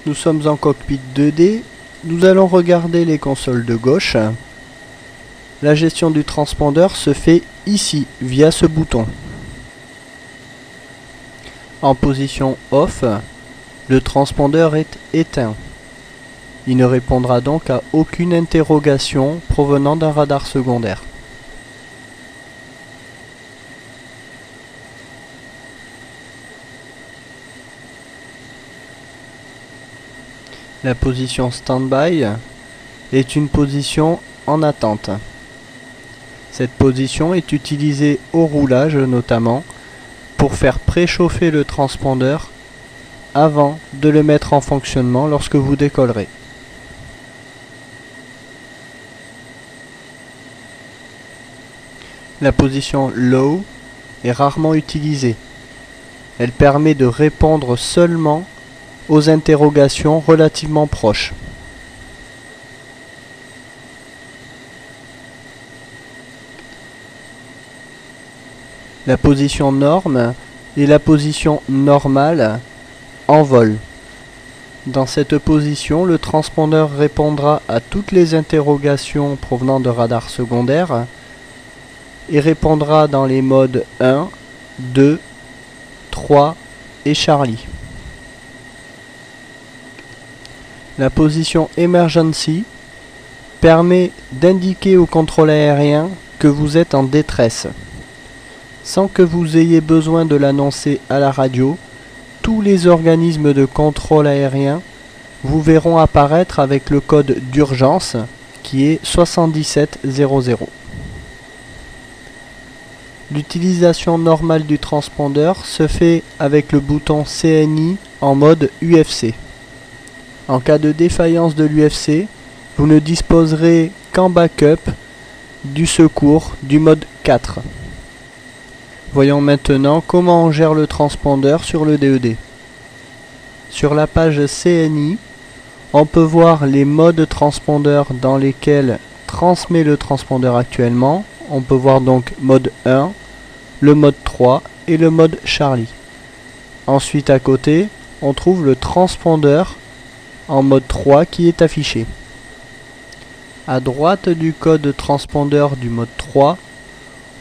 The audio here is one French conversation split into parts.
Nous sommes en cockpit 2D. Nous allons regarder les consoles de gauche. La gestion du transpondeur se fait ici, via ce bouton. En position off, le transpondeur est éteint. Il ne répondra donc à aucune interrogation provenant d'un radar secondaire. La position stand-by est une position en attente. Cette position est utilisée au roulage notamment pour faire préchauffer le transpondeur avant de le mettre en fonctionnement lorsque vous décollerez. La position low est rarement utilisée. Elle permet de répondre seulement aux interrogations relativement proches. La position norme est la position normale en vol. Dans cette position, le transpondeur répondra à toutes les interrogations provenant de radars secondaires et répondra dans les modes 1, 2, 3 et Charlie. La position Emergency permet d'indiquer au contrôle aérien que vous êtes en détresse. Sans que vous ayez besoin de l'annoncer à la radio, tous les organismes de contrôle aérien vous verront apparaître avec le code d'urgence qui est 7700. L'utilisation normale du transpondeur se fait avec le bouton CNI en mode UFC. En cas de défaillance de l'UFC, vous ne disposerez qu'en backup du secours du mode 4. Voyons maintenant comment on gère le transpondeur sur le DED. Sur la page CNI, on peut voir les modes transpondeur dans lesquels transmet le transpondeur actuellement. On peut voir donc mode 1, le mode 3 et le mode Charlie. Ensuite à côté, on trouve le transpondeur en mode 3 qui est affiché. À droite du code transpondeur du mode 3,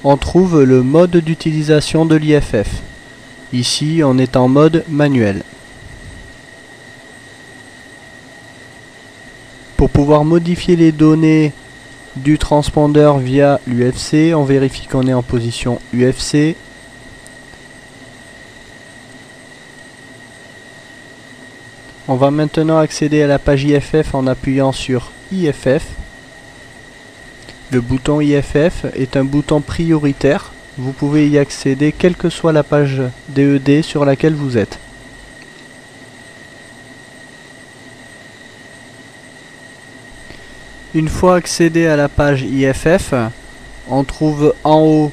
on trouve le mode d'utilisation de l'IFF. Ici, on est en mode manuel. Pour pouvoir modifier les données du transpondeur via l'UFC, on vérifie qu'on est en position UFC. On va maintenant accéder à la page IFF en appuyant sur IFF. Le bouton IFF est un bouton prioritaire. Vous pouvez y accéder quelle que soit la page DED sur laquelle vous êtes. Une fois accédé à la page IFF, on trouve en haut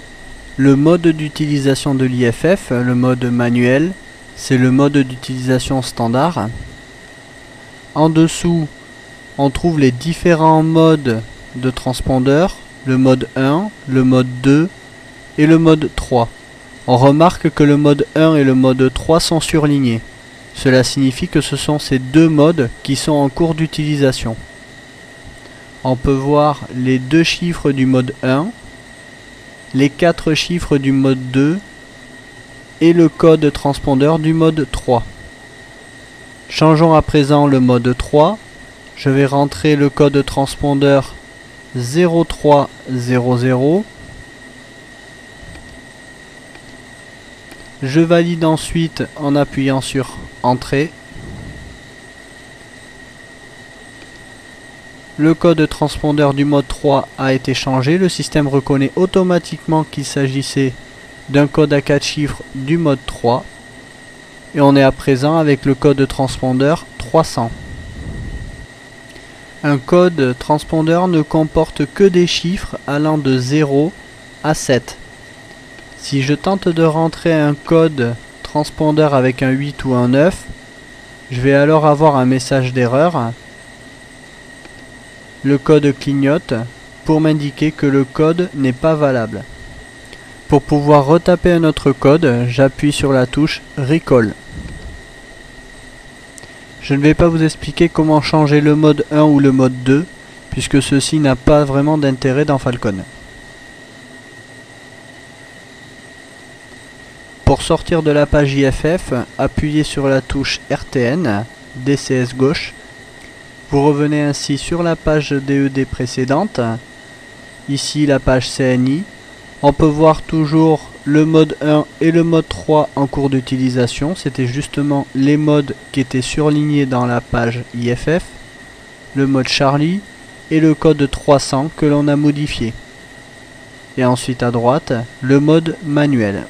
le mode d'utilisation de l'IFF, le mode manuel, c'est le mode d'utilisation standard. En dessous, on trouve les différents modes de transpondeur, le mode 1, le mode 2 et le mode 3. On remarque que le mode 1 et le mode 3 sont surlignés. Cela signifie que ce sont ces deux modes qui sont en cours d'utilisation. On peut voir les 2 chiffres du mode 1, les 4 chiffres du mode 2 et le code transpondeur du mode 3. Changeons à présent le mode 3. Je vais rentrer le code transpondeur 0300. Je valide ensuite en appuyant sur Entrée. Le code transpondeur du mode 3 a été changé. Le système reconnaît automatiquement qu'il s'agissait d'un code à 4 chiffres du mode 3. Et on est à présent avec le code transpondeur 300. Un code transpondeur ne comporte que des chiffres allant de 0 à 7. Si je tente de rentrer un code transpondeur avec un 8 ou un 9, je vais alors avoir un message d'erreur. Le code clignote pour m'indiquer que le code n'est pas valable. Pour pouvoir retaper un autre code, j'appuie sur la touche Recall. Je ne vais pas vous expliquer comment changer le mode 1 ou le mode 2, puisque ceci n'a pas vraiment d'intérêt dans Falcon. Pour sortir de la page IFF, appuyez sur la touche RTN, DCS gauche. Vous revenez ainsi sur la page DED précédente, ici la page CNI. On peut voir toujours le mode 1 et le mode 3 en cours d'utilisation. C'était justement les modes qui étaient surlignés dans la page IFF, le mode Charlie et le code 300 que l'on a modifié. Et ensuite à droite, le mode manuel.